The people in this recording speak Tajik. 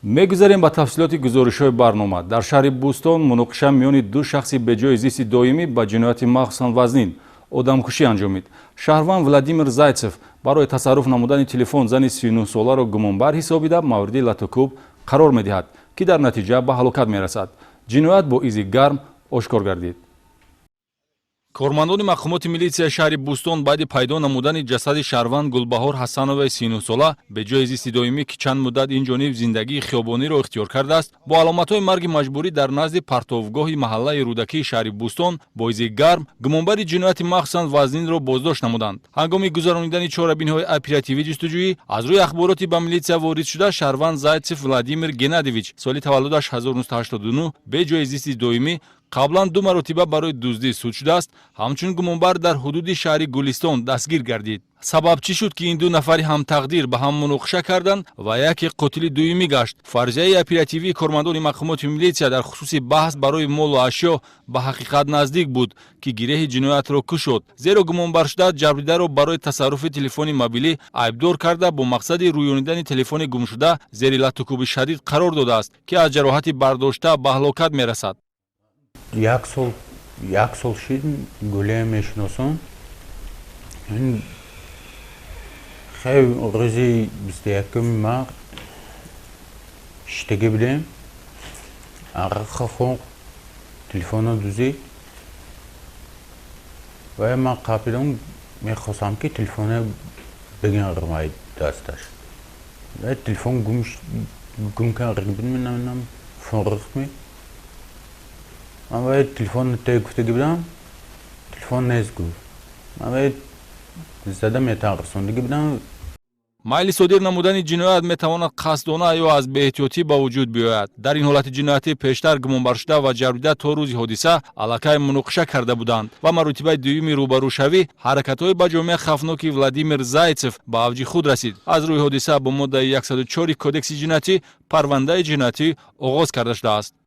мегузарем ба тафсилоти гузоришҳои барнома. Дар шаҳри Бӯстон муноқиша миёни ду шахси беҷои зисти доимӣ ба ҷинояти махсусан вазнин одамкушӣ анҷомид. Шаҳрванд Владимир Зайцев барои тасарруф намудани телефон зани 39 соларо гумонбар ҳисобида мавриди латукуб қарор медиҳад, ки дар натиҷа ба ҳалокат мерасад. Ҷиноят бо изи гарм ошкор гардид. Кормандони мақомоти милитсияи шаҳри Бӯстон баъди пайдо намудани ҷасади шаҳрванд Гулбаҳор Ҳасановаи 39 сола беҷои зисти доимӣ, ки чанд муддат ин ҷониб зиндагии хиёбониро ихтиёр кардааст, бо аломатҳои марги маҷбурӣ дар назди партовгоҳи маҳаллаи Рӯдакии шаҳри Бӯстон бо изи гарм гумонбари ҷинояти махсусан вазнинро боздошт намуданд. Ҳангоми гузаронидани чорабинҳои оперативии ҷустуҷӯӣ аз рӯи ахбороти ба милитсия ворид шуда, шаҳрванд Зайцев Владимир Геннадьевич соли таваллудаш 1989 беҷои зисти доимӣ қаблан ду маротиба барои дуздӣ суд шудааст, ҳамчун гумонбар дар ҳудуди шаҳри Гулистон дастгир гардид. Сабаб чӣ шуд, ки ин ду нафари ҳамтақдир ба ҳам муноқиша карданд ва яке қотили дуюмӣ гашт? Фарзияи оперативии кормандони мақомоти милитсия дар хусуси баҳс барои молу ашё ба ҳақиқат наздик буд, ки гиреҳи ҷиноятро кушод. Зеро гумонбаршуда ҷабридаро барои тасарруфи телефони мобилӣ айбдор карда, бо мақсади рӯёнидани телефони гумшуда зери латукуби шадид қарор додааст, ки аз ҷароҳати бардошта ба ҳалокат мерасад. як сол шид гулея мешиносам. Ин хеле рӯзи 21 март иштагӣ будем. Арақ хӯрд, телефонро дузид. Ва ман қапидам мехостам ки телефонро бигирам дасташ. Ва телефон гум карда буд, менамедам фон рихт. Ман телефон гуфтагӣ будам, телефон нест гуфт. Ман зада метарсондагӣ будам. майли содир намудани ҷиноят метавонад қасдона ё аз беэҳтиётӣ ба вуҷуд биёяд. Дар ин ҳолати ҷиноятӣ пештар гумонбаршуда ва ҷабрида то рӯзи ҳодиса аллакай муноқиша карда буданд ва маротибаи дуюми рӯбарӯшавӣ ҳаракатҳои ба ҷомеа хавфноки Владимир Зайцев ба авҷи худ расид. Аз рӯи ҳодиса бо моддаи 104 кодекси ҷиноятӣ парвандаи ҷиноятӣ оғоз карда шудааст.